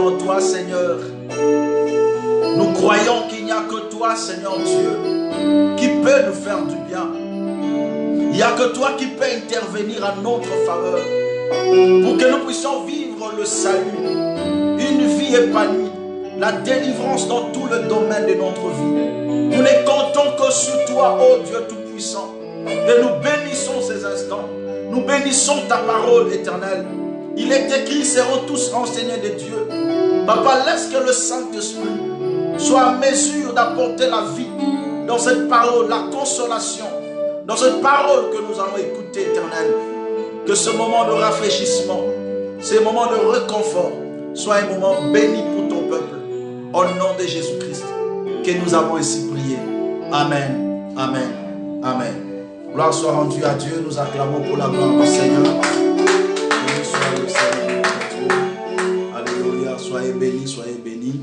devant toi, Seigneur. Nous croyons qu'il n'y a que toi, Seigneur Dieu, qui peut nous faire du bien. Il n'y a que toi qui peux intervenir en notre faveur pour que nous puissions vivre le salut, une vie épanouie, la délivrance dans tout le domaine de notre vie. Nous ne comptons que sur toi, ô Dieu Tout-Puissant, et nous bénissons ces instants. Nous bénissons ta parole éternelle. Il est écrit, seront tous renseignés de Dieu. Papa, laisse que le Saint-Esprit soit à mesure d'apporter la vie dans cette parole, la consolation, dans cette parole que nous allons écouter, éternel. Que ce moment de rafraîchissement, ce moment de réconfort, soit un moment béni pour ton peuple. Au nom de Jésus-Christ, que nous avons ainsi prié. Amen, amen, amen. Gloire soit rendue à Dieu. Nous acclamons pour la gloire du Seigneur. Béni soit le Seigneur notre Dieu. Alléluia. Soyez bénis, soyez bénis.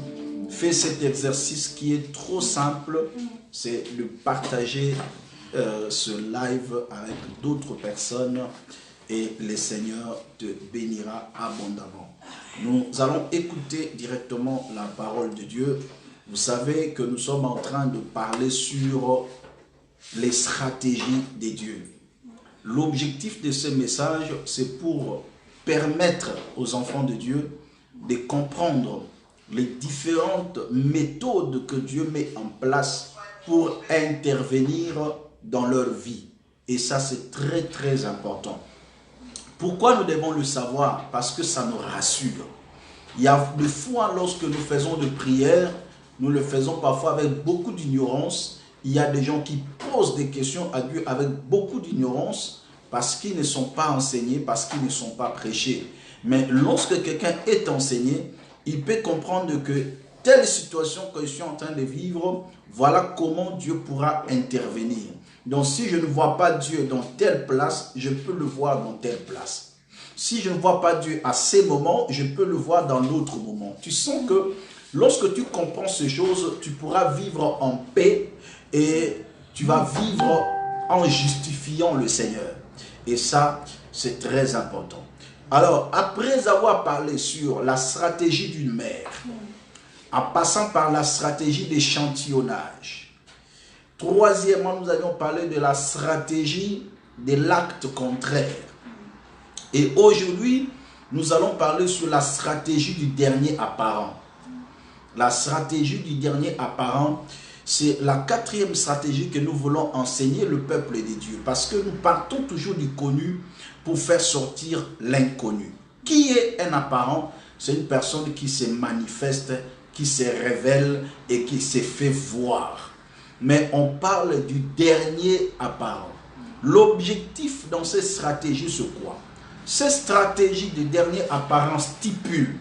Fais cet exercice qui est trop simple. C'est de partager ce live avec d'autres personnes. Et le Seigneur te bénira abondamment. Nous allons écouter directement la parole de Dieu. Vous savez que nous sommes en train de parler sur les stratégies de Dieu. L'objectif de ce message, c'est pour permettre aux enfants de Dieu de comprendre les différentes méthodes que Dieu met en place pour intervenir dans leur vie. Et ça, c'est très, très important. Pourquoi nous devons le savoir? Parce que ça nous rassure. Il y a des fois, lorsque nous faisons de prières, nous le faisons parfois avec beaucoup d'ignorance. Il y a des gens qui posent des questions à Dieu avec beaucoup d'ignorance parce qu'ils ne sont pas enseignés, parce qu'ils ne sont pas prêchés. Mais lorsque quelqu'un est enseigné, il peut comprendre que telle situation que je suis en train de vivre, voilà comment Dieu pourra intervenir. Donc si je ne vois pas Dieu dans telle place, je peux le voir dans telle place. Si je ne vois pas Dieu à ces moments, je peux le voir dans l'autre moment. Tu sens que lorsque tu comprends ces choses, tu pourras vivre en paix et tu vas vivre en justifiant le Seigneur. Et ça, c'est très important. Alors, après avoir parlé sur la stratégie d'une mère, en passant par la stratégie d'échantillonnage, troisièmement, nous avions parlé de la stratégie de l'acte contraire. Et aujourd'hui, nous allons parler sur la stratégie du dernier apparent. La stratégie du dernier apparent, c'est la quatrième stratégie que nous voulons enseigner le peuple de Dieu. Parce que nous partons toujours du connu pour faire sortir l'inconnu. Qui est un apparent? C'est une personne qui se manifeste, qui se révèle et qui se fait voir. Mais on parle du dernier apparent. L'objectif dans ces stratégies, c'est quoi? Ces stratégies de dernier apparent stipulent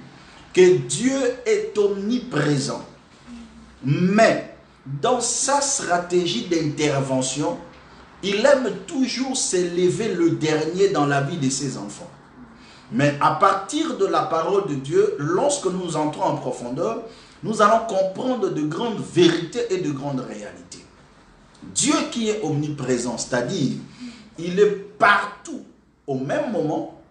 que Dieu est omniprésent. Mais dans sa stratégie d'intervention, il aime toujours s'élever le dernier dans la vie de ses enfants. Mais à partir de la parole de Dieu, lorsque nous entrons en profondeur, nous allons comprendre de grandes vérités et de grandes réalités. Dieu qui est omniprésent, c'est-à-dire, il est partout au même moment,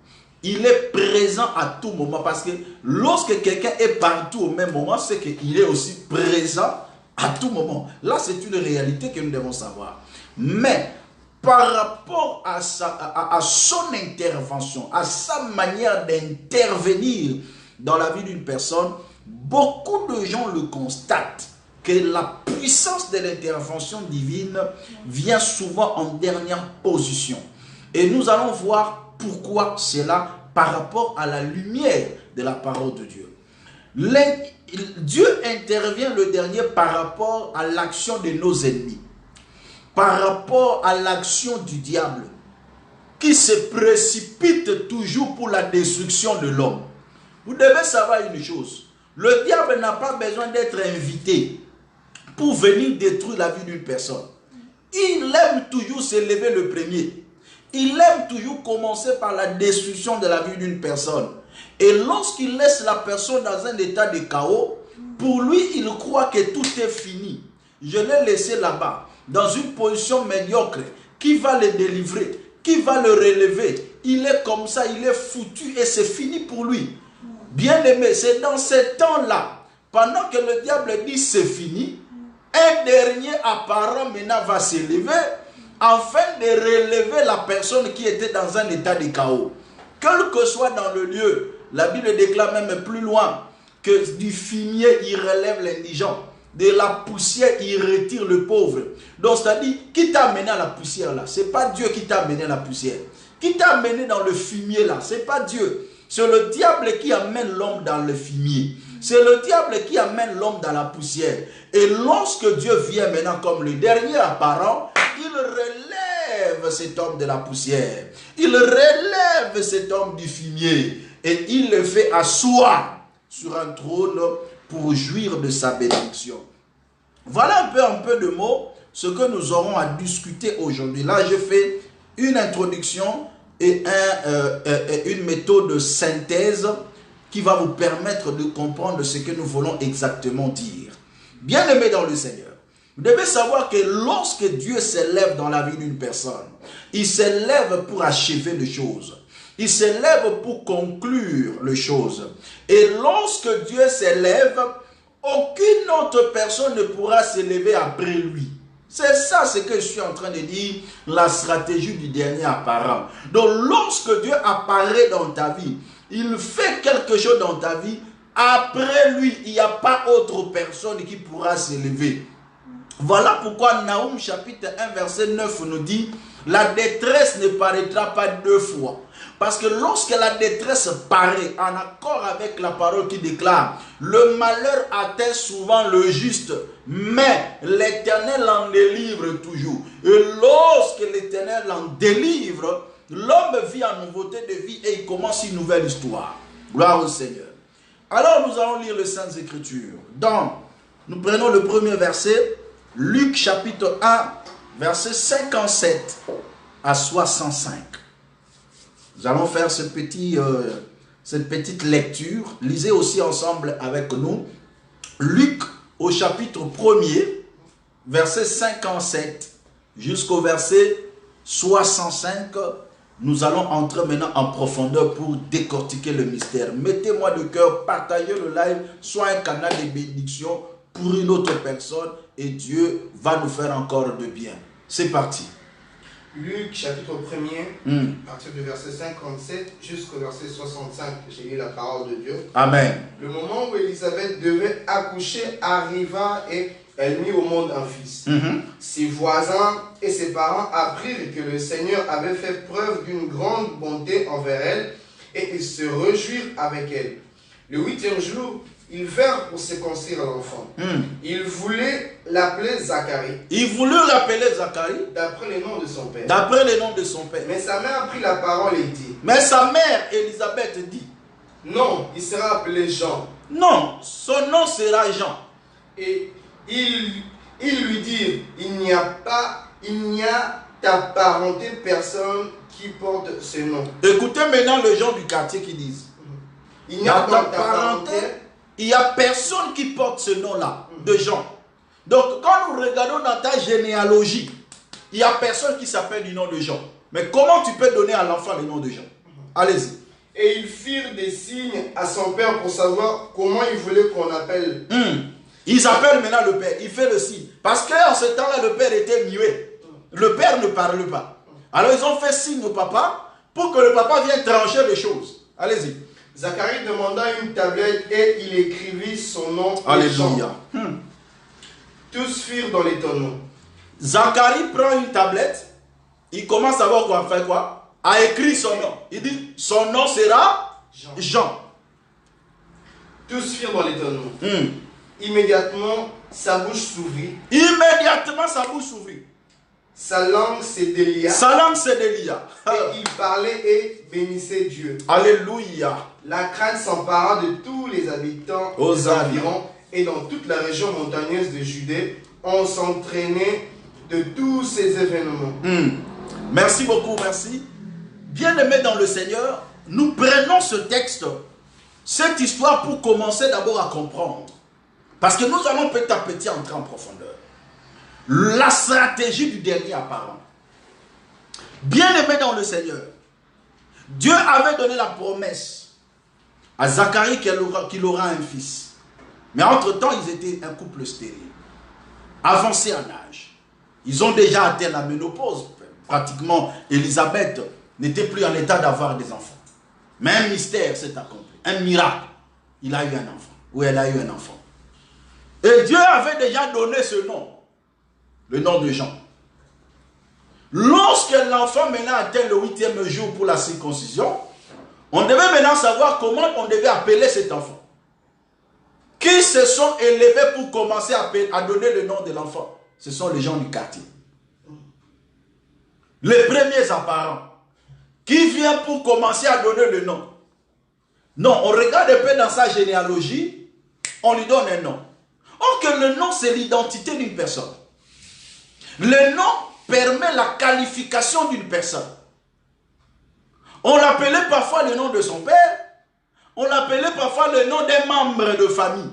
il est présent à tout moment. Parce que lorsque quelqu'un est partout au même moment, c'est qu'il est aussi présent à tout moment. Là, c'est une réalité que nous devons savoir. Mais par rapport à son intervention, à sa manière d'intervenir dans la vie d'une personne, beaucoup de gens le constatent que la puissance de l'intervention divine vient souvent en dernière position. Et nous allons voir pourquoi cela par rapport à la lumière de la parole de Dieu. Dieu intervient le dernier par rapport à l'action de nos ennemis, par rapport à l'action du diable, qui se précipite toujours pour la destruction de l'homme. Vous devez savoir une chose, le diable n'a pas besoin d'être invité pour venir détruire la vie d'une personne. Il aime toujours s'élever le premier. Il aime toujours commencer par la destruction de la vie d'une personne. Et lorsqu'il laisse la personne dans un état de chaos, pour lui, il croit que tout est fini. Je l'ai laissé là-bas, dans une position médiocre. Qui va le délivrer? Qui va le relever? Il est comme ça, il est foutu et c'est fini pour lui. Bien-aimé, c'est dans ces temps-là, pendant que le diable dit c'est fini, un dernier apparent maintenant va s'élever afin de relever la personne qui était dans un état de chaos. Quel que soit dans le lieu, la Bible déclare même plus loin que du fumier il relève l'indigent, de la poussière il retire le pauvre. Donc c'est-à-dire, qui t'a amené à la poussière là? Ce n'est pas Dieu qui t'a amené à la poussière. Qui t'a amené dans le fumier là? Ce n'est pas Dieu. C'est le diable qui amène l'homme dans le fumier. C'est le diable qui amène l'homme dans la poussière. Et lorsque Dieu vient maintenant comme le dernier apparent, il relève cet homme de la poussière. Il relève cet homme du fumier. Et il le fait asseoir sur un trône pour jouir de sa bénédiction. Voilà un peu de mots, ce que nous aurons à discuter aujourd'hui. Là, je fais une introduction et une méthode de synthèse qui va vous permettre de comprendre ce que nous voulons exactement dire. Bien-aimés dans le Seigneur, vous devez savoir que lorsque Dieu s'élève dans la vie d'une personne, il s'élève pour achever les choses. Il s'élève pour conclure les choses. Et lorsque Dieu s'élève, aucune autre personne ne pourra s'élever après lui. C'est ça ce que je suis en train de dire, la stratégie du dernier apparent. Donc lorsque Dieu apparaît dans ta vie, il fait quelque chose dans ta vie, après lui, il n'y a pas autre personne qui pourra s'élever. Voilà pourquoi Naoum chapitre 1 verset 9 nous dit, la détresse ne paraîtra pas deux fois. Parce que lorsque la détresse paraît en accord avec la parole qui déclare, le malheur atteint souvent le juste, mais l'Éternel en délivre toujours. Et lorsque l'Éternel en délivre, l'homme vit en nouveauté de vie et il commence une nouvelle histoire. Gloire au Seigneur. Alors nous allons lire les Saintes Écritures. Nous prenons le premier verset, Luc chapitre 1, verset 57 à 65. Nous allons faire cette petite lecture. Lisez aussi ensemble avec nous. Luc au chapitre 1er, verset 57 jusqu'au verset 65. Nous allons entrer maintenant en profondeur pour décortiquer le mystère. Mettez-moi de cœur, partagez le live, soit un canal de bénédiction pour une autre personne et Dieu va nous faire encore de bien. C'est parti. Luc chapitre 1er, à partir du verset 57 jusqu'au verset 65, j'ai lu la parole de Dieu. Amen. Le moment où Élisabeth devait accoucher arriva et elle mit au monde un fils. Ses voisins et ses parents apprirent que le Seigneur avait fait preuve d'une grande bonté envers elle et ils se réjouirent avec elle. Le 8e jour, ils vinrent pour circoncire l'enfant. Ils voulaient l'appeler Zacharie. Ils voulaient l'appeler Zacharie. D'après le nom de son père. D'après le nom de son père. Mais sa mère a pris la parole et dit. Mais sa mère, Élisabeth, dit. Non, il sera appelé Jean. Non, son nom sera Jean. Et ils lui dirent, il n'y a ta parenté personne qui porte ce nom. Écoutez maintenant les gens du quartier qui disent. Il n'y a pas ta parenté. Il n'y a personne qui porte ce nom-là, de Jean. Donc, quand nous regardons dans ta généalogie, il n'y a personne qui s'appelle du nom de Jean. Mais comment tu peux donner à l'enfant le nom de Jean? Allez-y. Et ils firent des signes à son père pour savoir comment il voulait qu'on appelle. Ils appellent maintenant le père. Il fait le signe. Parce qu'en ce temps-là, le père était muet. Le père ne parle pas. Alors, ils ont fait signe au papa pour que le papa vienne trancher les choses. Allez-y. Zacharie demanda une tablette et il écrivit son nom. Alléluia. Tous firent dans l'étonnement. Zacharie prend une tablette. Il commence à voir quoi, faire quoi? À écrire son nom. Il dit, son nom sera Jean. Tous firent dans l'étonnement. Immédiatement, sa bouche s'ouvrit. Immédiatement, sa bouche s'ouvrit. Sa langue se délia. Sa langue se délia. Et il parlait et bénissait Dieu. Alléluia. La crainte s'empara de tous les habitants des environs et dans toute la région montagneuse de Judée, on s'entraînait de tous ces événements. Merci beaucoup, merci. Bien-aimés dans le Seigneur, nous prenons ce texte, cette histoire pour commencer d'abord à comprendre. Parce que nous allons petit à petit entrer en profondeur. La stratégie du dernier apparent. Bien-aimés dans le Seigneur, Dieu avait donné la promesse à Zacharie qu'il aura un fils. Mais entre-temps, ils étaient un couple stérile, avancé en âge. Ils ont déjà atteint la ménopause. Pratiquement, Élisabeth n'était plus en état d'avoir des enfants. Mais un mystère s'est accompli, un miracle. Il a eu un enfant, ou elle a eu un enfant. Et Dieu avait déjà donné ce nom, le nom de Jean. Lorsque l'enfant maintenant atteint le 8e jour pour la circoncision, on devait maintenant savoir comment on devait appeler cet enfant. Qui se sont élevés pour commencer à donner le nom de l'enfant? Ce sont les gens du quartier. Les premiers apparents. Qui vient pour commencer à donner le nom? Non, on regarde un peu dans sa généalogie, on lui donne un nom. Or que le nom, c'est l'identité d'une personne. Le nom permet la qualification d'une personne. On l'appelait parfois le nom de son père, on l'appelait parfois le nom d'un membre de famille.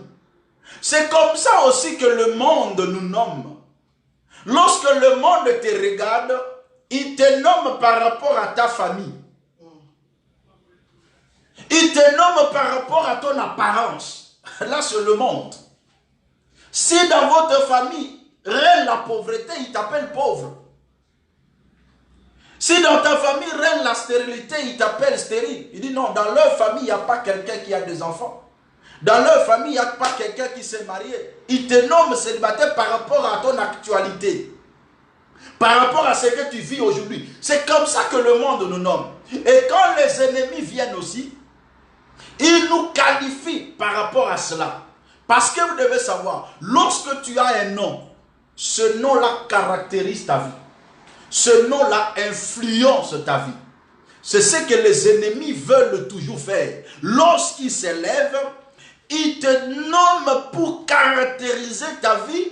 C'est comme ça aussi que le monde nous nomme. Lorsque le monde te regarde, il te nomme par rapport à ta famille. Il te nomme par rapport à ton apparence. Là, c'est le monde. Si dans votre famille règne la pauvreté, il t'appelle pauvre. Si dans ta famille règne la stérilité, il t'appelle stérile. Il dit non, dans leur famille, il n'y a pas quelqu'un qui a des enfants. Dans leur famille, il n'y a pas quelqu'un qui s'est marié. Il te nomme célibataire par rapport à ton actualité. Par rapport à ce que tu vis aujourd'hui. C'est comme ça que le monde nous nomme. Et quand les ennemis viennent aussi, ils nous qualifient par rapport à cela. Parce que vous devez savoir, lorsque tu as un nom, ce nom-là caractérise ta vie. Ce nom-là influence ta vie. C'est ce que les ennemis veulent toujours faire. Lorsqu'ils s'élèvent, ils te nomment pour caractériser ta vie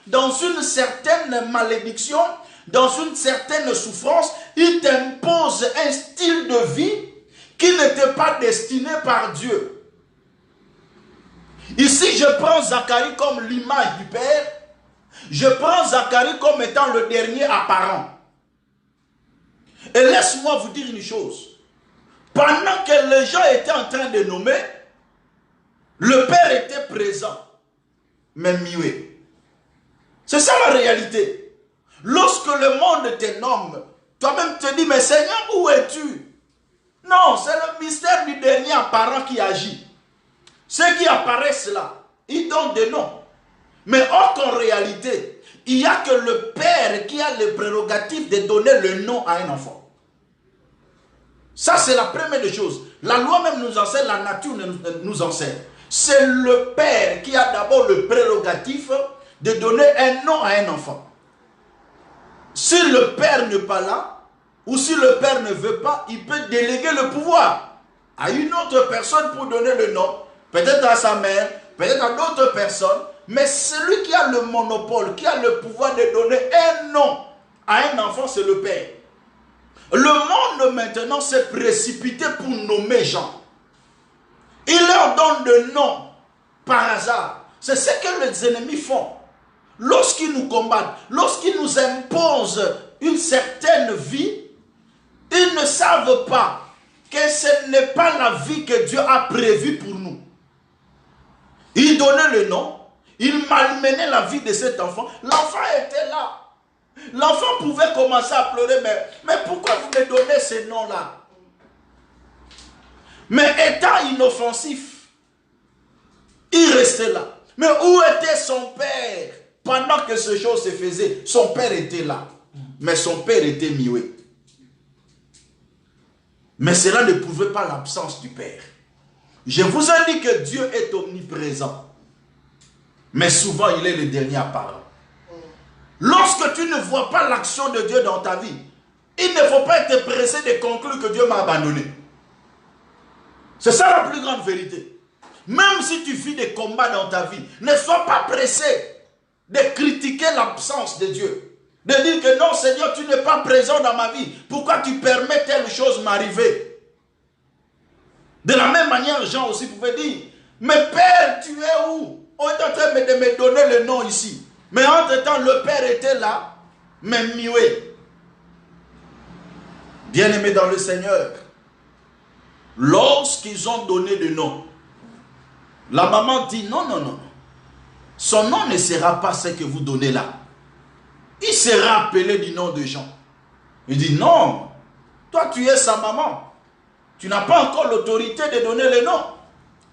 dans une certaine malédiction, dans une certaine souffrance. Ils t'imposent un style de vie qui n'était pas destiné par Dieu. Ici, je prends Zacharie comme l'image du Père. Je prends Zacharie comme étant le dernier apparent. Et laisse-moi vous dire une chose. Pendant que les gens étaient en train de nommer, le Père était présent, mais muet. C'est ça la réalité. Lorsque le monde te nomme, toi-même te dis, mais Seigneur, où es-tu? Non, c'est le mystère du dernier apparent qui agit. Ceux qui apparaissent là, ils donnent des noms. Mais or qu'en réalité, il n'y a que le Père qui a le prérogative de donner le nom à un enfant. Ça, c'est la première des choses. La loi même nous enseigne, la nature nous enseigne. C'est le Père qui a d'abord le prérogatif de donner un nom à un enfant. Si le Père n'est pas là, ou si le Père ne veut pas, il peut déléguer le pouvoir à une autre personne pour donner le nom. Peut-être à sa mère, peut-être à d'autres personnes. Mais celui qui a le monopole, qui a le pouvoir de donner un nom à un enfant, c'est le Père. Le monde maintenant s'est précipité pour nommer Jean. Il leur donne des noms par hasard. C'est ce que les ennemis font. Lorsqu'ils nous combattent, lorsqu'ils nous imposent une certaine vie, ils ne savent pas que ce n'est pas la vie que Dieu a prévue pour nous. Ils donnaient le nom, ils malmenaient la vie de cet enfant. L'enfant était là. L'enfant pouvait commencer à pleurer, mais pourquoi vous me donnez ce nom-là? Mais étant inoffensif, il restait là. Mais où était son père? Pendant que ce chose se faisait, son père était là. Mais son père était muet. Mais cela ne prouvait pas l'absence du père. Je vous ai dit que Dieu est omniprésent. Mais souvent, il est le dernier apparent. Lorsque tu ne vois pas l'action de Dieu dans ta vie, il ne faut pas être pressé de conclure que Dieu m'a abandonné. C'est ça la plus grande vérité. Même si tu vis des combats dans ta vie, ne sois pas pressé de critiquer l'absence de Dieu. De dire que non, Seigneur, tu n'es pas présent dans ma vie. Pourquoi tu permets telle chose m'arriver? De la même manière, Jean aussi pouvait dire, mais Père, tu es où? On est en train de me donner le nom ici. Mais entre-temps, le Père était là, mais muet. Bien-aimé dans le Seigneur, lorsqu'ils ont donné le nom, la maman dit non, non, non. Son nom ne sera pas ce que vous donnez là. Il sera appelé du nom de Jean. Il dit non, toi tu es sa maman. Tu n'as pas encore l'autorité de donner le nom.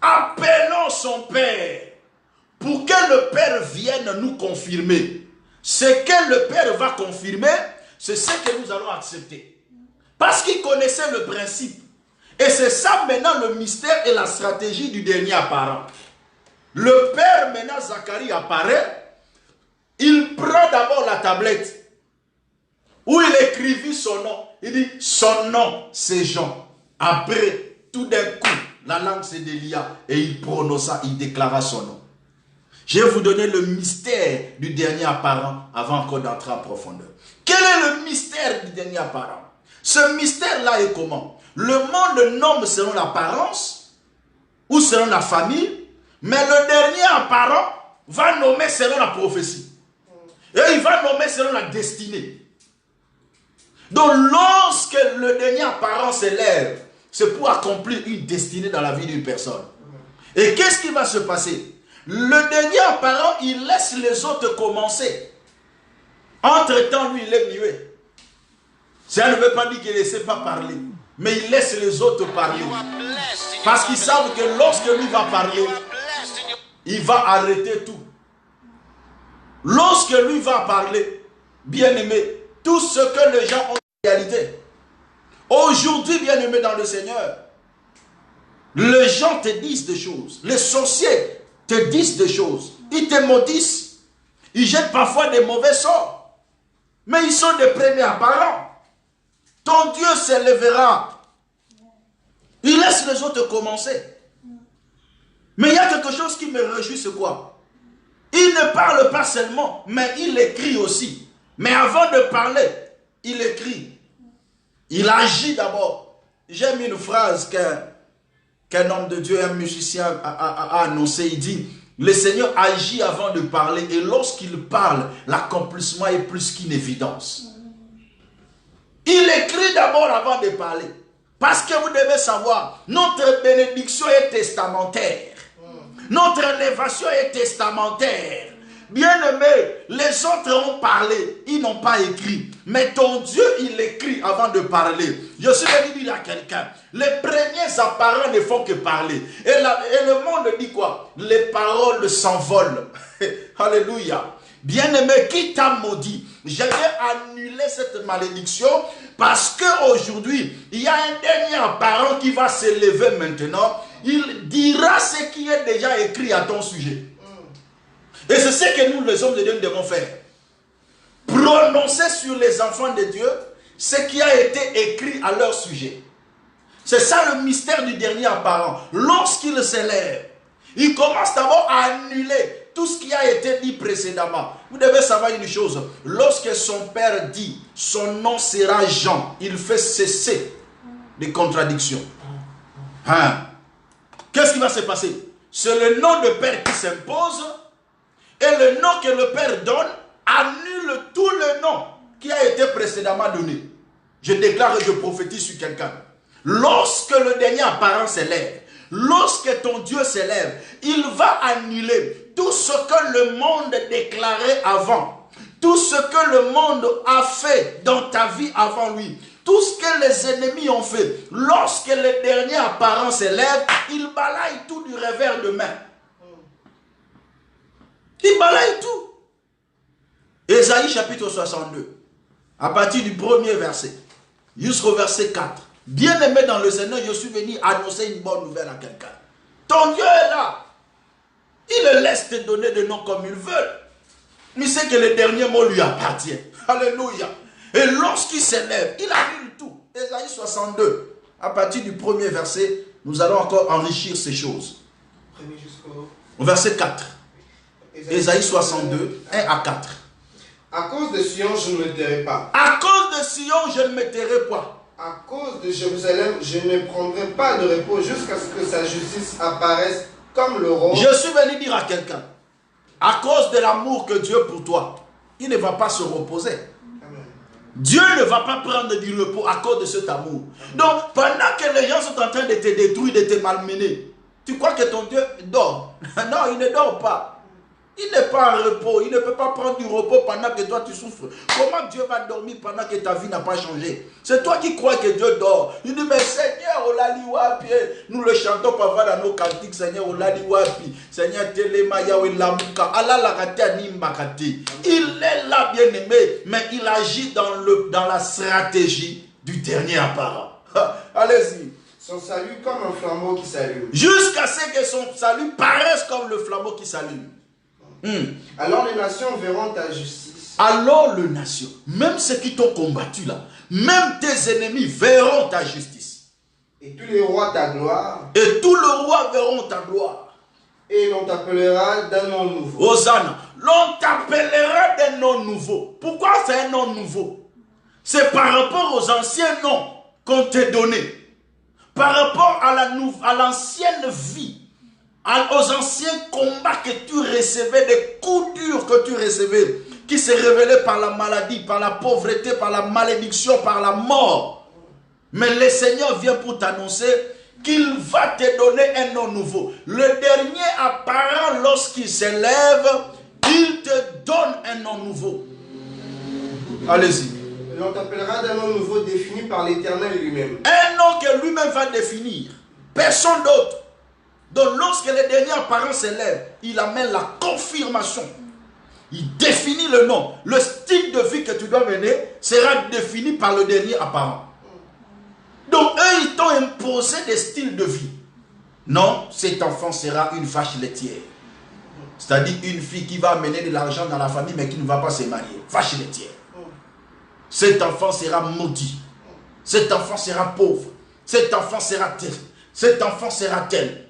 Appelons son père pour que le père vienne nous confirmer. Ce que le père va confirmer, c'est ce que nous allons accepter. Parce qu'il connaissait le principe. Et c'est ça maintenant le mystère et la stratégie du dernier apparent. Le père maintenant, Zacharie apparaît. Il prend d'abord la tablette où il écrivit son nom. Il dit son nom c'est Jean. Après, tout d'un coup, la langue se délia et il prononça, il déclara son nom. Je vais vous donner le mystère du dernier apparent avant encore d'entrer en profondeur. Quel est le mystère du dernier apparent? Ce mystère-là est comment? Le monde nomme selon l'apparence ou selon la famille, mais le dernier apparent va nommer selon la prophétie. Et il va nommer selon la destinée. Donc lorsque le dernier apparent s'élève, c'est pour accomplir une destinée dans la vie d'une personne. Et qu'est-ce qui va se passer? Le dernier apparent, il laisse les autres commencer. Entre-temps, lui, il est muet. Ça ne veut pas dire qu'il ne sait pas parler. Mais il laisse les autres parler. Parce qu'ils savent que lorsque lui va parler, il va arrêter tout. Lorsque lui va parler, bien-aimé, tout ce que les gens ont en réalité. Aujourd'hui, bien-aimé dans le Seigneur, les gens te disent des choses. Les sorciers te disent des choses. Ils te maudissent. Ils jettent parfois des mauvais sorts. Mais ils sont des premiers apparents. Ton Dieu s'élèvera. Il laisse les autres commencer. Mais il y a quelque chose qui me réjouit, c'est quoi? Il ne parle pas seulement, mais il écrit aussi. Mais avant de parler, il écrit. Il agit d'abord. J'aime une phrase qu'un homme de Dieu, un musicien a annoncé. Il dit, le Seigneur agit avant de parler. Et lorsqu'il parle, l'accomplissement est plus qu'une évidence. Il écrit d'abord avant de parler. Parce que vous devez savoir, notre bénédiction est testamentaire. Notre élévation est testamentaire. Bien-aimé, les autres ont parlé, ils n'ont pas écrit. Mais ton Dieu, il écrit avant de parler. Je suis venu dire à quelqu'un, les premiers apparents ne font que parler. Et le monde dit quoi? Les paroles s'envolent. Alléluia. Bien-aimé, qui t'a maudit? Je vais annuler cette malédiction parce qu'aujourd'hui, il y a un dernier apparent qui va s'élever maintenant. Il dira ce qui est déjà écrit à ton sujet. Et c'est ce que nous, les hommes de Dieu, nous devons faire. Prononcer sur les enfants de Dieu ce qui a été écrit à leur sujet. C'est ça le mystère du dernier apparent. Lorsqu'il s'élève, il commence d'abord à annuler tout ce qui a été dit précédemment. Vous devez savoir une chose. Lorsque son père dit, son nom sera Jean, il fait cesser les contradictions. Hein? Qu'est-ce qui va se passer? C'est le nom de père qui s'impose. Et le nom que le père donne annule tout le nom qui a été précédemment donné. Je déclare et je prophétise sur quelqu'un. Lorsque le dernier apparent s'élève, lorsque ton Dieu s'élève, il va annuler tout ce que le monde déclarait avant. Tout ce que le monde a fait dans ta vie avant lui. Tout ce que les ennemis ont fait. Lorsque le dernier apparent s'élève, il balaye tout du revers de main. Il balaye tout. Ésaïe chapitre 62, à partir du premier verset, jusqu'au verset 4. Bien-aimé dans le Seigneur, je suis venu annoncer une bonne nouvelle à quelqu'un. Ton Dieu est là. Il le laisse te donner des noms comme il veut. Mais c'est que le dernier mot lui appartient. Alléluia. Et lorsqu'il s'élève, il annule tout. Ésaïe 62, à partir du premier verset, nous allons encore enrichir ces choses. Au verset 4. Ésaïe 62, 1 à 4. À cause de Sion, je ne me tairai pas. À cause de Sion, je ne me tairai pas. À cause de Jérusalem, je ne prendrai pas de repos jusqu'à ce que sa justice apparaisse comme l'aurore. Je suis venu dire à quelqu'un, à cause de l'amour que Dieu pour toi, il ne va pas se reposer. Amen. Dieu ne va pas prendre du repos à cause de cet amour. Donc, pendant que les gens sont en train de te détruire, de te malmener, tu crois que ton Dieu dort? Non, il ne dort pas. Il n'est pas en repos. Il ne peut pas prendre du repos pendant que toi tu souffres. Comment Dieu va dormir pendant que ta vie n'a pas changé? C'est toi qui crois que Dieu dort. Il dit, mais Seigneur, Olali Wapi. Nous le chantons parfois dans nos cantiques. Seigneur, Olali Wapi. Seigneur, Telema Yahweh Lamuka. Allah la rate animakati. Il est là, bien aimé, mais il agit dans la stratégie du dernier apparent. Allez-y. Son salut comme un flambeau qui s'allume. Jusqu'à ce que son salut paraisse comme le flambeau qui s'allume. Alors les nations verront ta justice. Alors les nations, même ceux qui t'ont combattu là, même tes ennemis verront ta justice. Et tous les rois ta gloire. Et tous les rois verront ta gloire. Et l'on t'appellera d'un nom nouveau. Hosanna, l'on t'appellera d'un nom nouveau. Pourquoi c'est un nom nouveau? C'est par rapport aux anciens noms qu'on t'a donnés. Par rapport à l'ancienne vie. Aux anciens combats que tu recevais, des coups durs que tu recevais, qui se révélaient par la maladie, par la pauvreté, par la malédiction, par la mort. Mais le Seigneur vient pour t'annoncer qu'il va te donner un nom nouveau. Le dernier apparent, lorsqu'il s'élève, il te donne un nom nouveau. Allez-y. L'on t'appellera d'un nom nouveau défini par l'Éternel lui-même. Un nom que lui-même va définir. Personne d'autre. Donc lorsque le dernier apparent s'élève, il amène la confirmation. Il définit le nom. Le style de vie que tu dois mener sera défini par le dernier apparent. Donc eux, ils t'ont imposé des styles de vie. Non, cet enfant sera une vache laitière. C'est-à-dire une fille qui va amener de l'argent dans la famille mais qui ne va pas se marier. Vache laitière. Cet enfant sera maudit. Cet enfant sera pauvre. Cet enfant sera tel. Cet enfant sera tel.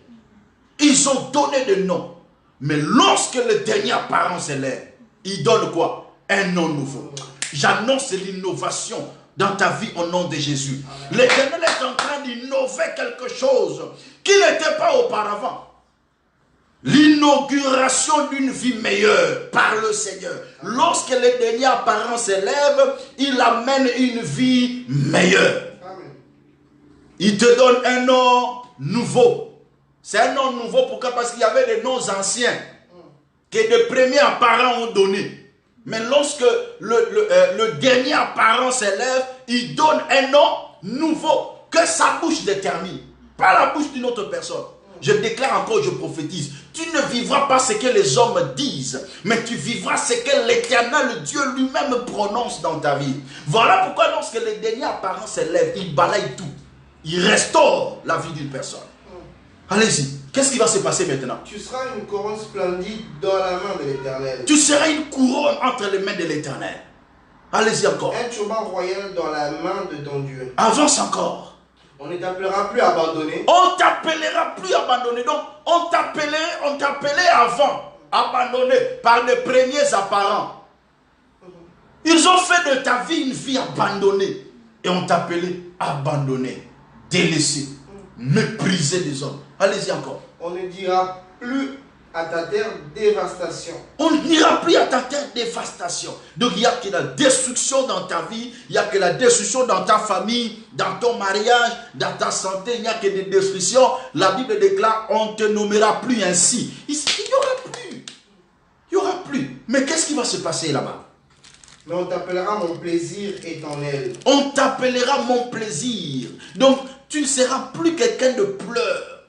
Ils ont donné des noms. Mais lorsque le dernier apparent s'élève, il donne quoi? Un nom nouveau. J'annonce l'innovation dans ta vie au nom de Jésus. L'Éternel est en train d'innover quelque chose qui n'était pas auparavant. L'inauguration d'une vie meilleure par le Seigneur. Lorsque le dernier apparent s'élève, il amène une vie meilleure. Il te donne un nom nouveau. C'est un nom nouveau, pourquoi? Parce qu'il y avait des noms anciens que les premiers apparents ont donné. Mais lorsque le dernier apparent s'élève, il donne un nom nouveau que sa bouche détermine, pas la bouche d'une autre personne. Je déclare encore, je prophétise, tu ne vivras pas ce que les hommes disent, mais tu vivras ce que l'Éternel Dieu lui-même prononce dans ta vie. Voilà pourquoi lorsque le dernier apparent s'élève, il balaye tout. Il restaure la vie d'une personne. Allez-y, qu'est-ce qui va se passer maintenant? Tu seras une couronne splendide dans la main de l'Éternel. Tu seras une couronne entre les mains de l'Éternel. Allez-y encore. Un turban royal dans la main de ton Dieu. Avance encore. On ne t'appellera plus abandonné. On t'appellera plus abandonné. Donc, on t'appelait avant abandonné par les premiers apparents. Ils ont fait de ta vie une vie abandonnée. Et on t'appelait abandonné, délaissé, méprisé des hommes. Allez-y encore. On ne dira plus à ta terre dévastation. On n'ira plus à ta terre dévastation. Donc il n'y a que la destruction dans ta vie, il n'y a que la destruction dans ta famille, dans ton mariage, dans ta santé, il n'y a que des destructions. La Bible déclare, on ne te nommera plus ainsi. Il n'y aura plus. Il n'y aura plus. Mais qu'est-ce qui va se passer là-bas? Mais on t'appellera mon plaisir éternel. On t'appellera mon plaisir. Donc tu ne seras plus quelqu'un de pleurs,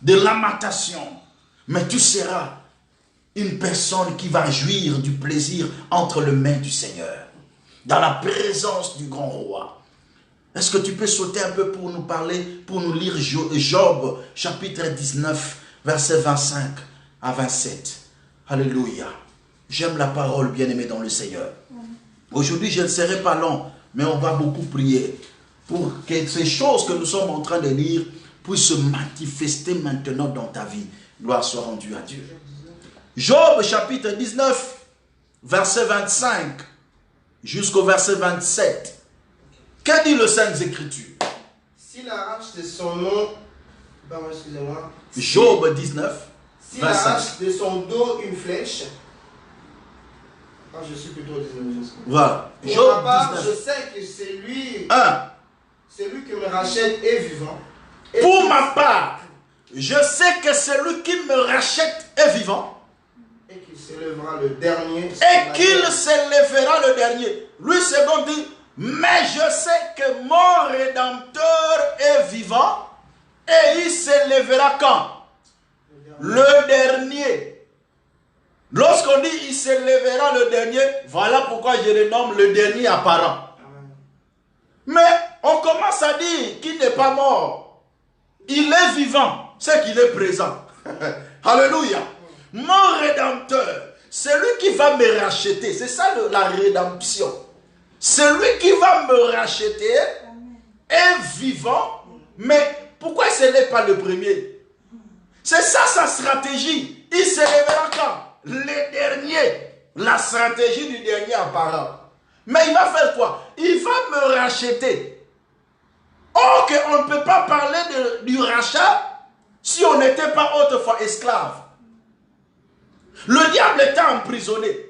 de lamentation, mais tu seras une personne qui va jouir du plaisir entre les mains du Seigneur, dans la présence du grand roi. Est-ce que tu peux sauter un peu pour nous parler, pour nous lire Job, chapitre 19, versets 25 à 27. Alléluia. J'aime la parole, bien-aimée dans le Seigneur. Aujourd'hui, je ne serai pas long, mais on va beaucoup prier pour que ces choses que nous sommes en train de lire puissent se manifester maintenant dans ta vie. Gloire soit rendue à Dieu. Job chapitre 19, verset 25 jusqu'au verset 27. Que dit le Saintes Écritures? S'il arrache de son nom, pardon, excusez-moi. Job 19, s'il arrache de son dos une flèche, Ah, je suis plutôt au 19 verset. Voilà. Pour ma part, je sais que celui qui me rachète est vivant. Pour ma part, je sais que celui qui me rachète est vivant. Et qu'il s'élèvera le dernier. Et qu'il s'élèvera le dernier. Lui, c'est donc dit, mais je sais que mon Rédempteur est vivant. Et il s'élèvera quand? Le dernier. Lorsqu'on dit il s'élèvera le dernier, voilà pourquoi je le nomme le dernier apparent. Mais on commence à dire qu'il n'est pas mort. Il est vivant, c'est qu'il est présent. Alléluia. Mon Rédempteur, celui qui va me racheter, c'est ça la rédemption. Celui qui va me racheter est vivant, mais pourquoi ce n'est pas le premier? C'est ça sa stratégie. Il s'élèvera quand? Le dernier. La stratégie du dernier apparent. Mais il va faire quoi? Il va me racheter. Or qu'on ne peut pas parler du rachat si on n'était pas autrefois esclave. Le diable était emprisonné.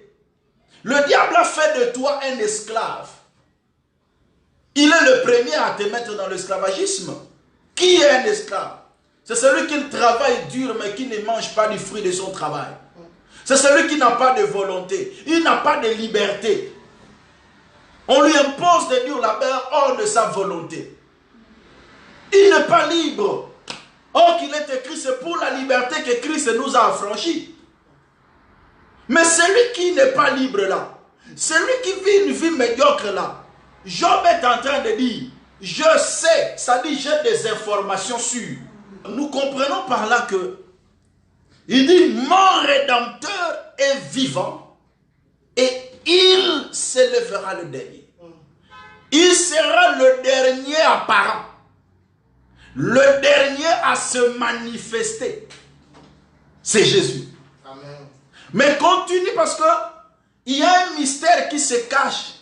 Le diable a fait de toi un esclave. Il est le premier à te mettre dans l'esclavagisme. Qui est un esclave? C'est celui qui travaille dur mais qui ne mange pas du fruit de son travail. C'est celui qui n'a pas de volonté. Il n'a pas de liberté. On lui impose de dur labeur hors de sa volonté. Il n'est pas libre. Or qu'il est écrit, c'est pour la liberté que Christ nous a affranchis. Mais celui qui n'est pas libre là, celui qui vit une vie médiocre là, Job est en train de dire, je sais, ça dit j'ai des informations sûres. Nous comprenons par là que il dit mon Rédempteur est vivant et il s'élèvera le dernier. Il sera le dernier apparent. Le dernier à se manifester. C'est Jésus. Amen. Mais continue parce que il y a un mystère qui se cache.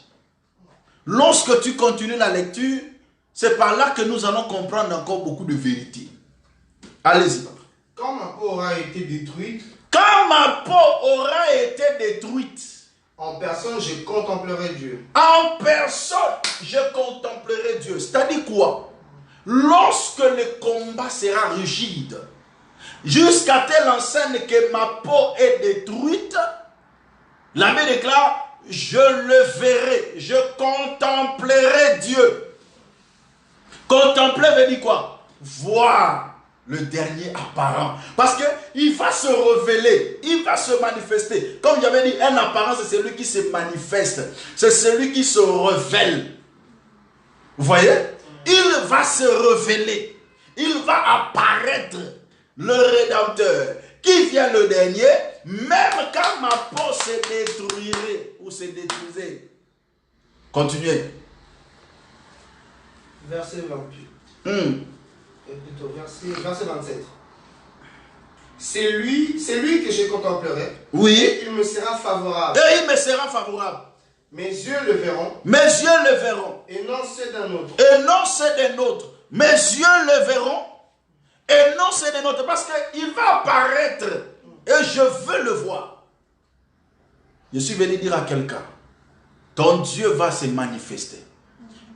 Lorsque tu continues la lecture, c'est par là que nous allons comprendre encore beaucoup de vérités. Allez-y. Quand ma peau aura été détruite, Quand ma peau aura été détruite, en personne je contemplerai Dieu. en personne, je contemplerai Dieu. C'est-à-dire quoi? Lorsque le combat sera rigide, jusqu'à telle enseigne que ma peau est détruite, la Bible déclare, je le verrai, je contemplerai Dieu. Contempler veut dire quoi? Voir le dernier apparent. Parce qu'il va se révéler, il va se manifester. Comme j'avais dit, un apparent, c'est celui qui se manifeste. C'est celui qui se révèle. Vous voyez? Il va se révéler. Il va apparaître. Le Rédempteur. Qui vient le dernier? Même quand ma peau se détruirait ou se détruisait. Continuez. Verset 28. Plutôt verset 27. C'est lui que je contemplerai. Oui. Et il me sera favorable. Et il me sera favorable. Mes yeux le verront. Mes yeux le verront. Et non ceux d'un autre. Et non c'est des nôtres. Mes yeux le verront. Et non c'est des nôtres. Parce qu'il va apparaître. Et je veux le voir. Je suis venu dire à quelqu'un, ton Dieu va se manifester.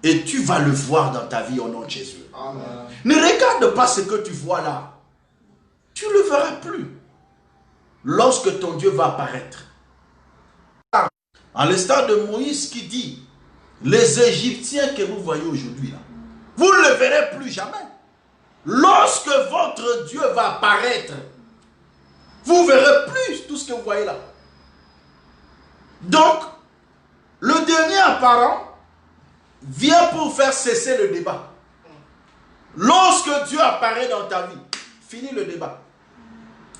Et tu vas le voir dans ta vie au nom de Jésus. Amen. Ne regarde pas ce que tu vois là. Tu ne le verras plus. Lorsque ton Dieu va apparaître. En l'instant de Moïse qui dit, les Égyptiens que vous voyez aujourd'hui là, vous ne le verrez plus jamais. Lorsque votre Dieu va apparaître, vous ne verrez plus tout ce que vous voyez là. Donc, le dernier apparent vient pour faire cesser le débat. Lorsque Dieu apparaît dans ta vie, fini le débat.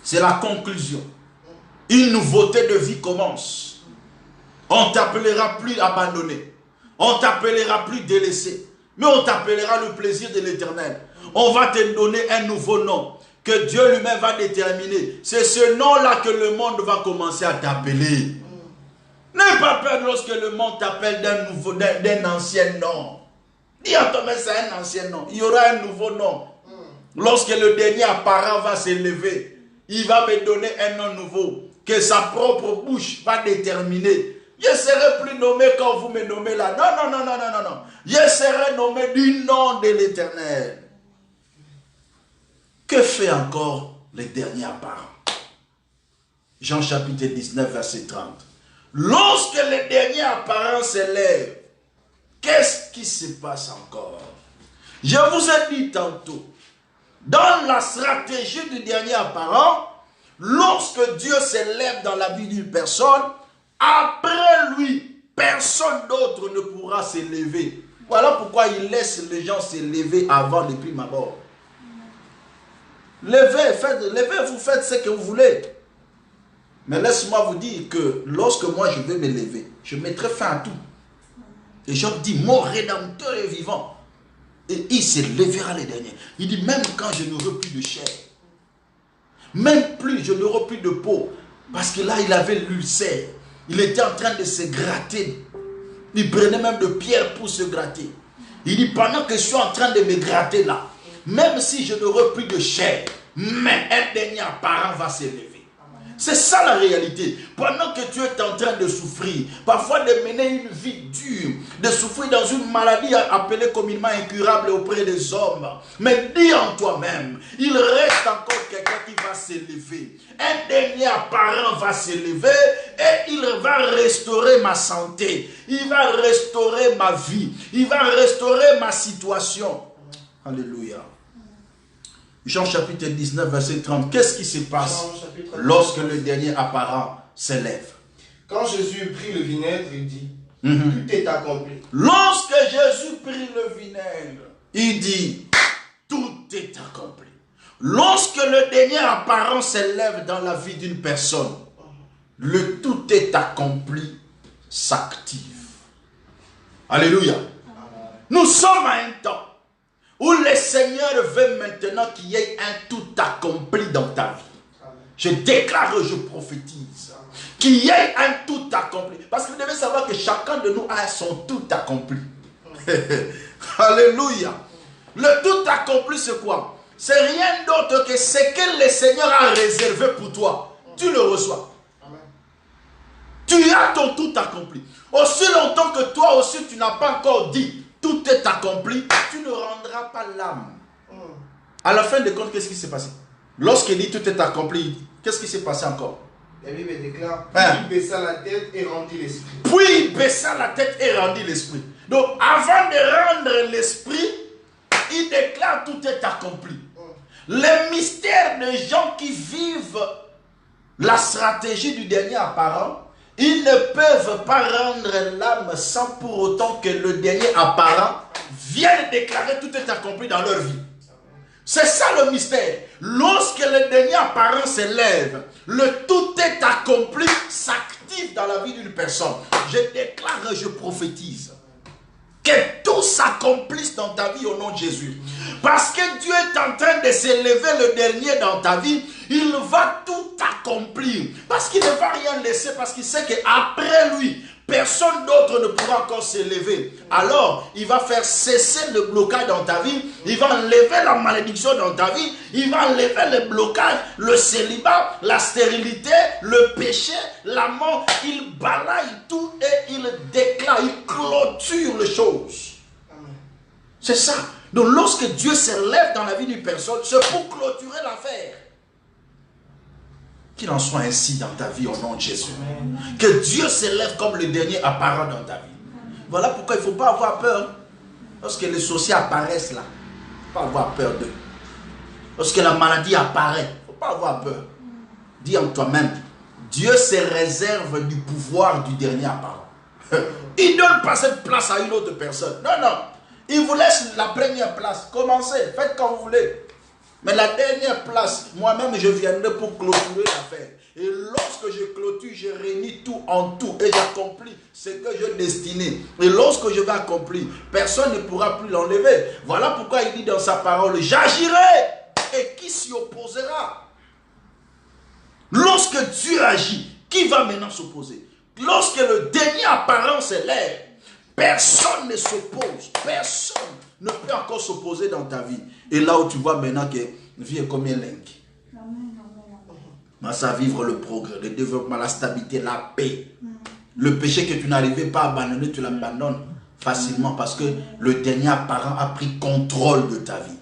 C'est la conclusion. Une nouveauté de vie commence. On ne t'appellera plus abandonné. On ne t'appellera plus délaissé. Mais on t'appellera le plaisir de l'Éternel. On va te donner un nouveau nom que Dieu lui-même va déterminer. C'est ce nom-là que le monde va commencer à t'appeler. N'aie pas peur lorsque le monde t'appelle d'un ancien nom. Dis à toi, mais c'est un ancien nom. Il y aura un nouveau nom. Lorsque le dernier apparent va s'élever, il va me donner un nom nouveau que sa propre bouche va déterminer. Je ne serai plus nommé quand vous me nommez là. Non, non, non, non, non, non, non. Je serai nommé du nom de l'Éternel. Que fait encore les derniers apparents? Jean chapitre 19, verset 30. Lorsque les derniers apparents s'élèvent, qu'est-ce qui se passe encore? Je vous ai dit tantôt, dans la stratégie du dernier apparent, lorsque Dieu s'élève dans la vie d'une personne, après lui, personne d'autre ne pourra s'élever. Voilà pourquoi il laisse les gens s'élever avant les primes abord. Levez, vous faites ce que vous voulez. Mais laisse-moi vous dire que lorsque moi je vais me lever, je mettrai fin à tout. Et Job dit, mon Rédempteur est vivant. Et il se lèvera les derniers. Il dit, même quand je n'aurai plus de chair, même plus je n'aurai plus de peau, parce que là il avait l'ulcère, il était en train de se gratter. Il prenait même de pierres pour se gratter. Il dit, pendant que je suis en train de me gratter là, même si je n'aurai plus de chair, mais un dernier apparent va s'élever. C'est ça la réalité. Pendant que tu es en train de souffrir, parfois de mener une vie dure, de souffrir dans une maladie appelée communément incurable auprès des hommes, mais dis en toi-même, il reste encore quelqu'un qui va s'élever. Un dernier apparent va s'élever et il va restaurer ma santé. Il va restaurer ma vie. Il va restaurer ma situation. Alléluia. Jean chapitre 19, verset 30. Qu'est-ce qui se passe lorsque le dernier apparent s'élève? Quand Jésus prit le vinaigre, il dit, tout est accompli. Lorsque Jésus prit le vinaigre, il dit, tout est accompli. Lorsque le dernier apparent s'élève dans la vie d'une personne, le tout est accompli s'active. Alléluia. Nous sommes à un temps où le Seigneur veut maintenant qu'il y ait un tout accompli dans ta vie. Je déclare, je prophétise, qu'il y ait un tout accompli. Parce que vous devez savoir que chacun de nous a son tout accompli. Alléluia. Le tout accompli, c'est quoi? C'est rien d'autre que ce que le Seigneur a réservé pour toi. Tu le reçois. Tu as ton tout accompli. Aussi longtemps que toi aussi tu n'as pas encore dit tout est accompli, tu ne rendras pas l'âme. À la fin de compte, qu'est-ce qui s'est passé? Lorsqu'il dit tout est accompli, qu'est-ce qui s'est passé encore? La Bible déclare, il baissa la tête et rendit l'esprit. Puis il baissa la tête et rendit l'esprit. Donc avant de rendre l'esprit, il déclare tout est accompli. Le mystère des gens qui vivent la stratégie du dernier apparent, ils ne peuvent pas rendre l'âme sans pour autant que le dernier apparent vienne déclarer tout est accompli dans leur vie. C'est ça le mystère. Lorsque le dernier apparent s'élève, le tout est accompli s'active dans la vie d'une personne. Je déclare, je prophétise que tout s'accomplisse dans ta vie au nom de Jésus. Parce que Dieu est en train de s'élever le dernier dans ta vie, il va tout accomplir. Parce qu'il ne va rien laisser, parce qu'il sait qu'après lui, personne d'autre ne pourra encore s'élever. Alors, il va faire cesser le blocage dans ta vie, il va enlever la malédiction dans ta vie, il va enlever le blocage, le célibat, la stérilité, le péché, la mort. Il balaye tout et il déclare, il clôture les choses. C'est ça. Donc lorsque Dieu s'élève dans la vie d'une personne, c'est pour clôturer l'affaire. Qu'il en soit ainsi dans ta vie au nom de Jésus. Que Dieu s'élève comme le dernier apparent dans ta vie. Voilà pourquoi il ne faut pas avoir peur. Lorsque les sorciers apparaissent là, il ne faut pas avoir peur d'eux. Lorsque la maladie apparaît, il ne faut pas avoir peur. Dis en toi-même, Dieu se réserve du pouvoir du dernier apparent. Il ne donne pas cette place à une autre personne. Non, non. Il vous laisse la première place. Commencez, faites comme vous voulez. Mais la dernière place, moi-même, je viendrai pour clôturer l'affaire. Et lorsque je clôture, je réunis tout en tout. Et j'accomplis ce que je destinais. Et lorsque je vais accomplir, personne ne pourra plus l'enlever. Voilà pourquoi il dit dans sa parole, j'agirai. Et qui s'y opposera? Lorsque Dieu agit, qui va maintenant s'opposer? Lorsque le dernier apparent s'élève, personne ne s'oppose. Personne ne peut encore s'opposer dans ta vie. Et là où tu vois maintenant que la vie est comme un lingue. Ça vivre le progrès, le développement, la stabilité, la paix. Le péché que tu n'arrivais pas à abandonner, tu l'abandonnes facilement parce que le dernier apparent a pris contrôle de ta vie.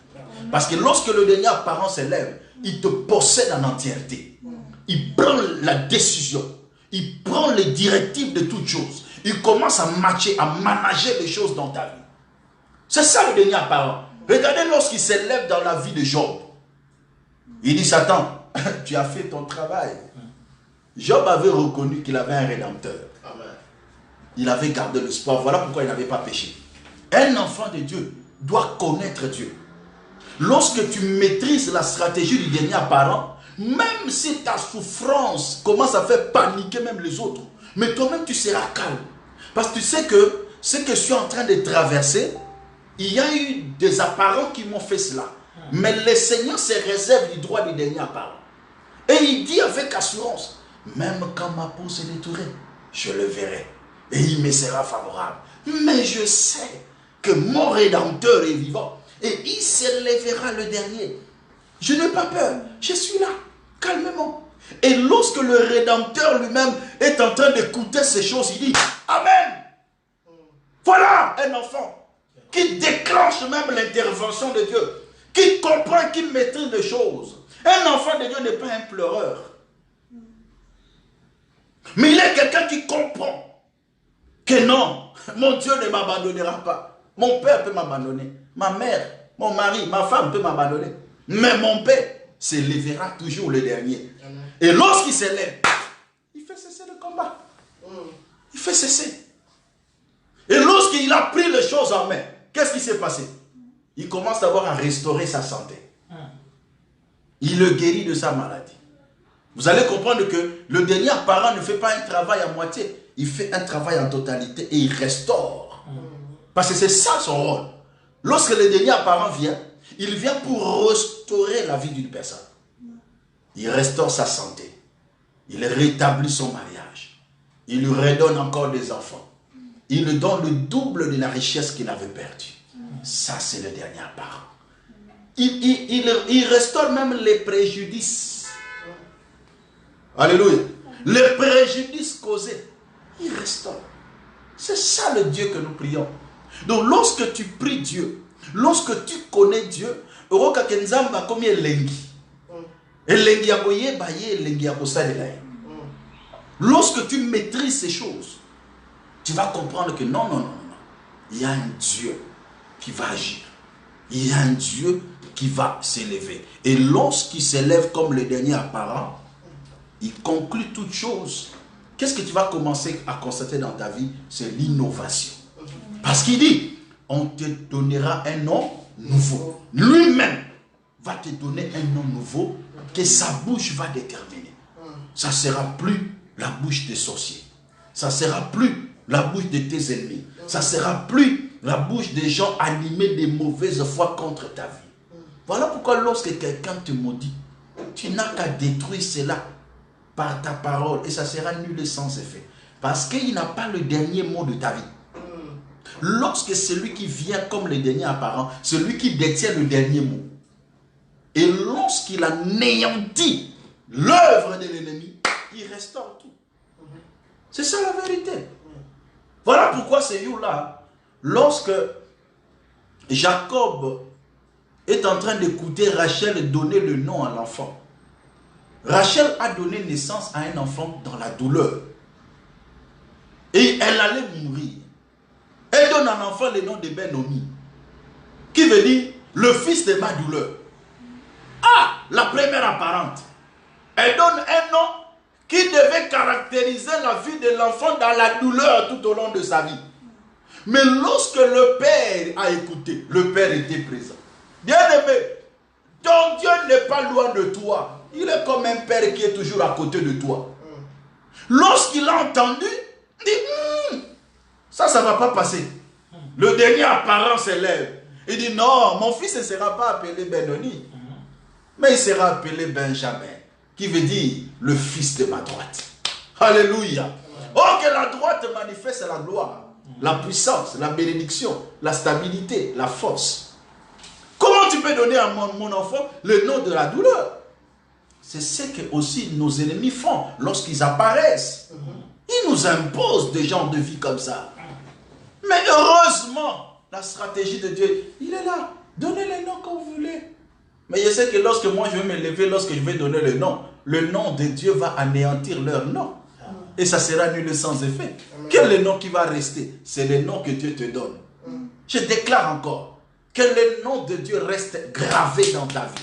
Parce que lorsque le dernier apparent s'élève, il te possède en entièreté. Il prend la décision. Il prend les directives de toutes choses. Il commence à matcher, à manager les choses dans ta vie. C'est ça le dernier apparent. Regardez lorsqu'il s'élève dans la vie de Job. Il dit, Satan, tu as fait ton travail. Job avait reconnu qu'il avait un rédempteur. Il avait gardé l'espoir. Voilà pourquoi il n'avait pas péché. Un enfant de Dieu doit connaître Dieu. Lorsque tu maîtrises la stratégie du dernier apparent, même si ta souffrance commence à faire paniquer même les autres, mais toi-même tu seras calme. Parce que tu sais que ce que je suis en train de traverser, il y a eu des apparents qui m'ont fait cela. Mais le Seigneur se réserve du droit du dernier apparent. Et il dit avec assurance, même quand ma peau se détruira, je le verrai. Et il me sera favorable. Mais je sais que mon Rédempteur est vivant. Et il s'élèvera le dernier. Je n'ai pas peur. Je suis là, calmement. Et lorsque le Rédempteur lui-même est en train d'écouter ces choses, il dit, Amen. Voilà un enfant qui déclenche même l'intervention de Dieu. Qui comprend, qui maîtrise les choses. Un enfant de Dieu n'est pas un pleureur. Mais il est quelqu'un qui comprend que non, mon Dieu ne m'abandonnera pas. Mon père peut m'abandonner. Ma mère, mon mari, ma femme peut m'abandonner. Mais mon père s'élèvera toujours le dernier. Et lorsqu'il s'élève, il fait cesser le combat. Il fait cesser. Et lorsqu'il a pris les choses en main, qu'est-ce qui s'est passé? Il commence d'abord à restaurer sa santé. Il le guérit de sa maladie. Vous allez comprendre que le dernier apparent ne fait pas un travail à moitié. Il fait un travail en totalité et il restaure. Parce que c'est ça son rôle. Lorsque le dernier apparent vient, il vient pour restaurer la vie d'une personne. Il restaure sa santé. Il rétablit son mariage. Il lui redonne encore des enfants. Il lui donne le double de la richesse qu'il avait perdue. Ça, c'est le dernier apparent. Il restaure même les préjudices. Alléluia. Les préjudices causés, il restaure. C'est ça le Dieu que nous prions. Donc lorsque tu pries Dieu, lorsque tu connais Dieu, lorsque tu maîtrises ces choses, tu vas comprendre que non, non, non, non. Il y a un Dieu qui va agir. Il y a un Dieu qui va s'élever. Et lorsqu'il s'élève comme le dernier apparent, il conclut toute chose. Qu'est-ce que tu vas commencer à constater dans ta vie? C'est l'innovation. Parce qu'il dit, on te donnera un nom nouveau. Lui-même va te donner un nom nouveau que sa bouche va déterminer. Ça ne sera plus la bouche des sorciers. Ça ne sera plus la bouche de tes ennemis. Ça ne sera plus la bouche des gens animés de mauvaise foi contre ta vie. Voilà pourquoi lorsque quelqu'un te maudit, tu n'as qu'à détruire cela par ta parole et ça sera nul et sans effet. Parce qu'il n'a pas le dernier mot de ta vie. Lorsque celui qui vient comme le dernier apparent, celui qui détient le dernier mot, et lorsqu'il anéantit l'œuvre de l'ennemi, il restaure tout. C'est ça la vérité. Voilà pourquoi c'est là, lorsque Jacob est en train d'écouter Rachel donner le nom à l'enfant. Rachel a donné naissance à un enfant dans la douleur. Et elle allait mourir. Elle donne à l'enfant le nom de Ben-Oni, qui veut dire le fils de ma douleur. Ah, la première apparente. Elle donne un nom qui devait caractériser la vie de l'enfant dans la douleur tout au long de sa vie. Mais lorsque le père a écouté, le père était présent. Bien-aimé, ton Dieu n'est pas loin de toi. Il est comme un père qui est toujours à côté de toi. Lorsqu'il a entendu, il dit, ça ne va pas passer. Le dernier apparent s'élève. Il dit, non, mon fils ne sera pas appelé Ben-Oni, mais il sera appelé Benjamin, qui veut dire le fils de ma droite. Alléluia. Oh, que la droite manifeste la gloire, la puissance, la bénédiction, la stabilité, la force. Comment tu peux donner à mon enfant le nom de la douleur? C'est ce que aussi nos ennemis font lorsqu'ils apparaissent. Il nous impose des genres de vie comme ça. Mais heureusement, la stratégie de Dieu, il est là. Donnez les noms quand vous voulez. Mais je sais que lorsque moi je vais me lever, lorsque je vais donner le nom de Dieu va anéantir leur nom. Et ça sera nul et sans effet. Quel est le nom qui va rester? C'est le nom que Dieu te donne. Je déclare encore que le nom de Dieu reste gravé dans ta vie.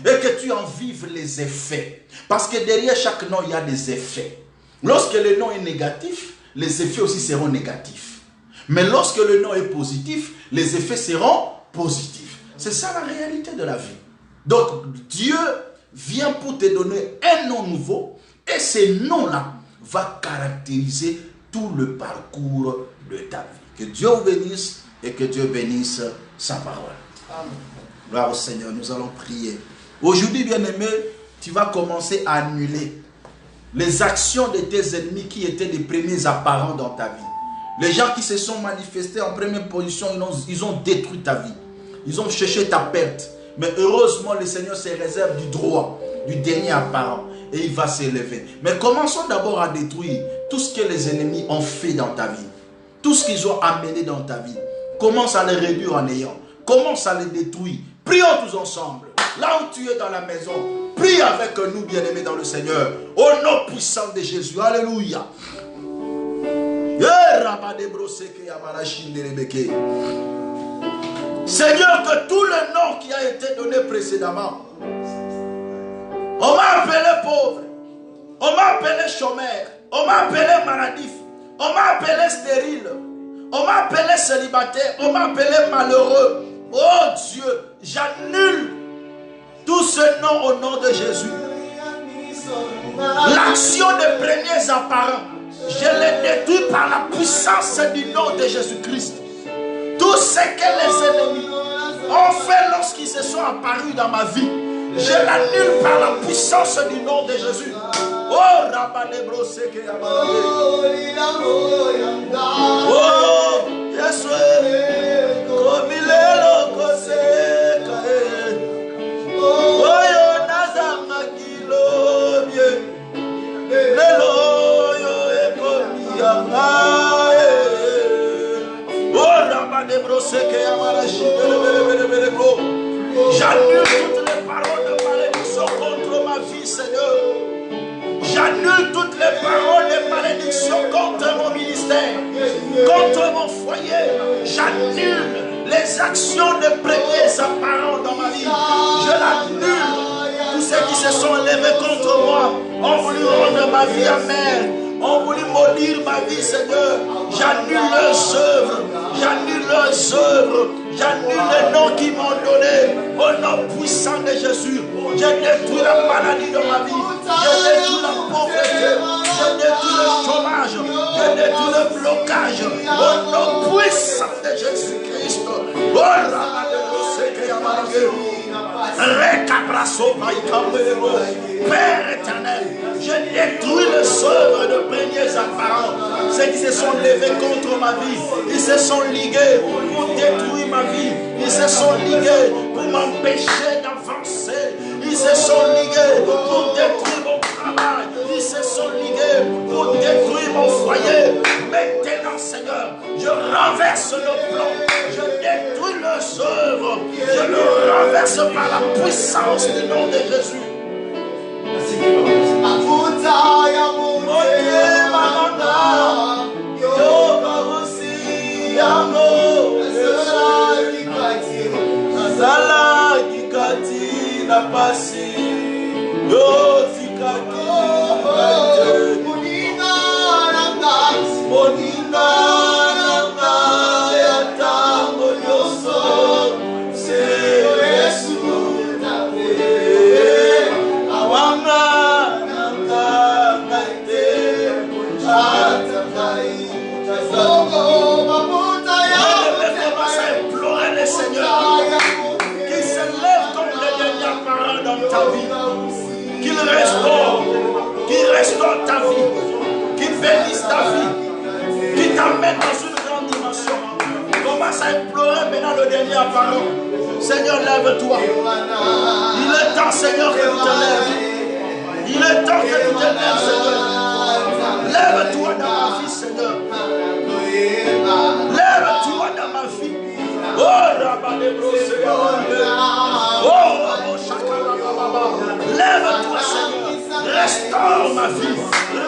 Et que tu en vives les effets. Parce que derrière chaque nom, il y a des effets. Lorsque le nom est négatif, les effets aussi seront négatifs. Mais lorsque le nom est positif, les effets seront positifs. C'est ça la réalité de la vie. Donc Dieu vient pour te donner un nom nouveau. Et ce nom-là va caractériser tout le parcours de ta vie. Que Dieu vous bénisse et que Dieu bénisse sa parole. Amen. Gloire au Seigneur, nous allons prier. Aujourd'hui, bien-aimé, tu vas commencer à annuler les actions de tes ennemis qui étaient les premiers apparents dans ta vie. Les gens qui se sont manifestés en première position, ils ont détruit ta vie. Ils ont cherché ta perte. Mais heureusement, le Seigneur se réserve du droit, du dernier apparent. Et il va s'élever. Mais commençons d'abord à détruire tout ce que les ennemis ont fait dans ta vie. Tout ce qu'ils ont amené dans ta vie. Commence à les réduire en néant. Commence à les détruire. Prions tous ensemble. Là où tu es dans la maison, prie avec nous, bien-aimés dans le Seigneur. Au nom puissant de Jésus. Alléluia. Seigneur, que tout le nom qui a été donné précédemment, on m'a appelé pauvre, on m'a appelé chômeur, on m'a appelé maladif, on m'a appelé stérile, on m'a appelé célibataire, on m'a appelé malheureux. Oh Dieu, j'annule tout ce nom au nom de Jésus. L'action des premiers apparents, je les détruis par la puissance du nom de Jésus-Christ. Tout ce que les ennemis ont fait lorsqu'ils se sont apparus dans ma vie, je l'annule par la puissance du nom de Jésus. Oh, Rabadebro Seke Yabalade. Oh, Yesu. Kobilelo Koseka. Oh, Yonaza Makilo. Lelo Yo Ekomiya. Oh, Rabadebro Seke Yabalade. J'annule toutes les paroles de malédiction contre ma vie, Seigneur. J'annule toutes les paroles de malédiction contre mon ministère, contre mon foyer. J'annule les actions de premiers apparents dans ma vie. Je l'annule. Tous ceux qui se sont levés contre moi ont voulu rendre ma vie amère, ont voulu maudire ma vie, Seigneur. J'annule leurs œuvres. J'annule leurs œuvres. J'annule les noms qu'ils m'ont donnés. Au nom puissant de Jésus. Je détruis la maladie dans ma vie. Je détruis la pauvreté. Je détruis le chômage. Je détruis le blocage. Au nom puissant de Jésus-Christ. Père éternel, je détruis les œuvres de premiers apparents. Ceux qui se sont levés contre ma vie, ils se sont ligués pour détruire ma vie. Ils se sont ligués pour m'empêcher d'avancer. Ils se sont ligués pour détruire mon travail. Ils se sont ligués pour détruire mon foyer. Maintenant, Seigneur, je renverse le plan. Je détruis leurs œuvres. Je le renverse par la puissance du nom de Jésus. Qu'il restaure ta vie, qu'il bénisse ta vie, qu'il t'amène dans une grande dimension. Commence à implorer maintenant le dernier apparent. Seigneur, lève-toi. Il est temps, Seigneur, que tu te lèves. Il est temps que tu te lèves, Seigneur. Lève-toi dans Seigneur. Lève-toi dans ma vie. Oh, lève-toi, Seigneur. Restaure ma vie.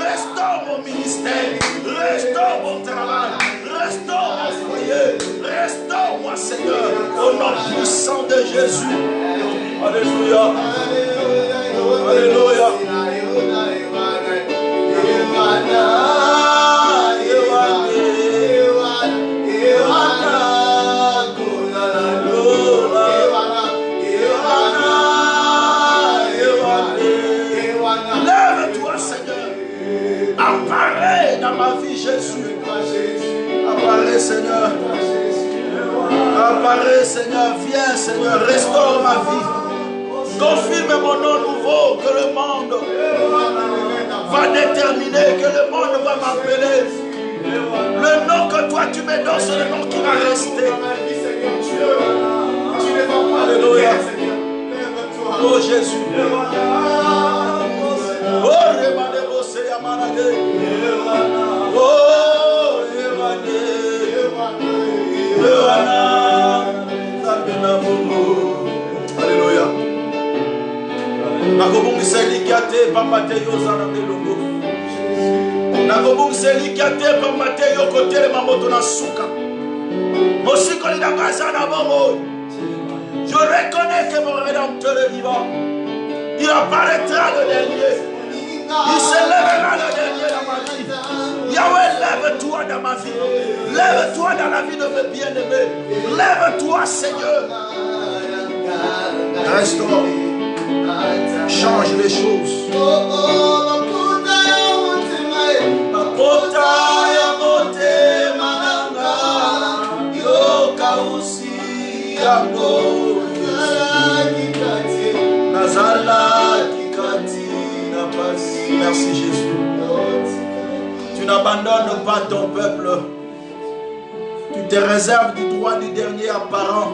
Restaure mon ministère. Restaure mon travail. Restaure mon foyer. Restaure-moi, Seigneur. Au nom puissant de Jésus. Alléluia. Alléluia. Lève-toi, Seigneur. Apparaît dans ma vie, Jésus. Apparaît, Seigneur. Apparaît, Seigneur. Viens, Seigneur. Restaure ma vie. Confirme mon nom nouveau que le monde va déterminer, que le monde va m'appeler. Le nom que toi tu me donnes, c'est le nom qui va rester. Alléluia. Oh Jésus. Oh Remanebo Seyamanade. Oh Evane. Evana. Alléluia. Nakobungiseli kiate pambate yozana delongo. Nakobungiseli kiate pambate yokotele mamoto na suka. Mosikoli na kazana bongo. Je reconnais que mon rédempteur est vivant. Il apparaîtra le dernier. Il se lèvera le dernier dans ma vie. Yahweh, lève-toi dans ma vie. Lève-toi dans la vie de mes bien-aimés. Lève-toi, Seigneur. Restaure. Change les choses. Merci Jésus. Tu n'abandonnes pas ton peuple. Tu te réserves du droit du dernier apparent.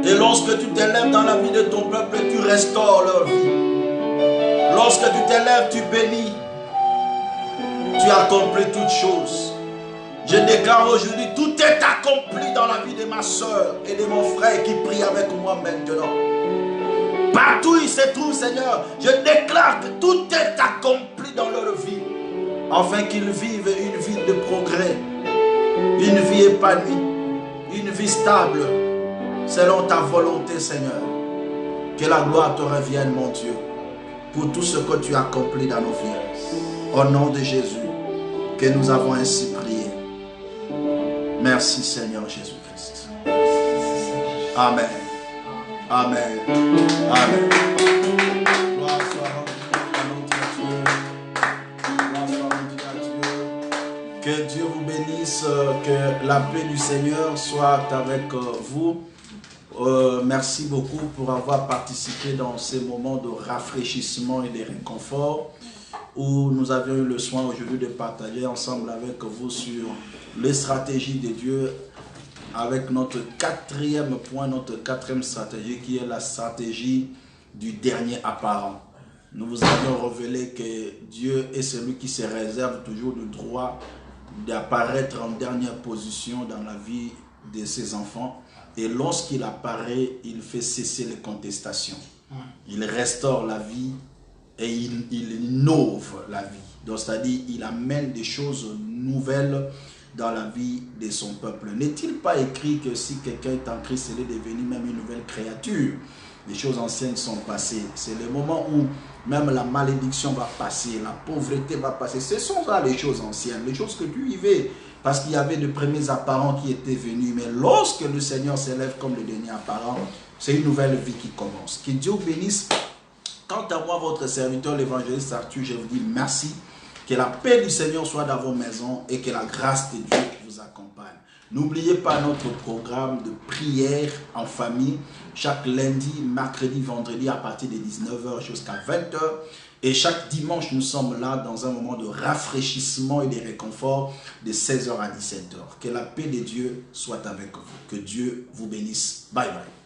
Et lorsque tu t'élèves dans la vie de ton peuple, tu restaures leur vie. Lorsque tu t'élèves, tu bénis. Tu accomplis toutes choses. Je déclare aujourd'hui, tout est accompli dans la vie de ma soeur et de mon frère qui prie avec moi maintenant. Partout où ils se trouvent, Seigneur, je déclare que tout est accompli dans leur vie, afin qu'ils vivent une vie de progrès, une vie épanouie, une vie stable, selon ta volonté, Seigneur. Que la gloire te revienne, mon Dieu, pour tout ce que tu as accompli dans nos vies. Au nom de Jésus, que nous avons ainsi prié. Merci, Seigneur Jésus-Christ. Amen. Amen. Amen. Gloire soit rendue à notre Dieu. Gloire soit rendue à Dieu. Que Dieu vous bénisse, que la paix du Seigneur soit avec vous. Merci beaucoup pour avoir participé dans ces moments de rafraîchissement et de réconfort où nous avions eu le soin aujourd'hui de partager ensemble avec vous sur les stratégies de Dieu, avec notre quatrième point, notre quatrième stratégie qui est la stratégie du dernier apparent. Nous vous avions révélé que Dieu est celui qui se réserve toujours le droit d'apparaître en dernière position dans la vie de ses enfants. Et lorsqu'il apparaît, il fait cesser les contestations. Il restaure la vie et il innove la vie. Donc, c'est-à-dire, il amène des choses nouvelles dans la vie de son peuple. N'est-il pas écrit que si quelqu'un est en Christ, il est devenu même une nouvelle créature? Les choses anciennes sont passées. C'est le moment où même la malédiction va passer, la pauvreté va passer. Ce sont là les choses anciennes, les choses que tu vivais. Parce qu'il y avait de premiers apparents qui étaient venus. Mais lorsque le Seigneur s'élève comme le dernier apparent, c'est une nouvelle vie qui commence. Que Dieu vous bénisse. Quant à moi, votre serviteur, l'évangéliste Arthur, je vous dis merci. Que la paix du Seigneur soit dans vos maisons et que la grâce de Dieu vous accompagne. N'oubliez pas notre programme de prière en famille chaque lundi, mercredi, vendredi à partir de 19h jusqu'à 20h. Et chaque dimanche, nous sommes là dans un moment de rafraîchissement et de réconfort de 16h à 17h. Que la paix de Dieu soit avec vous. Que Dieu vous bénisse. Bye bye.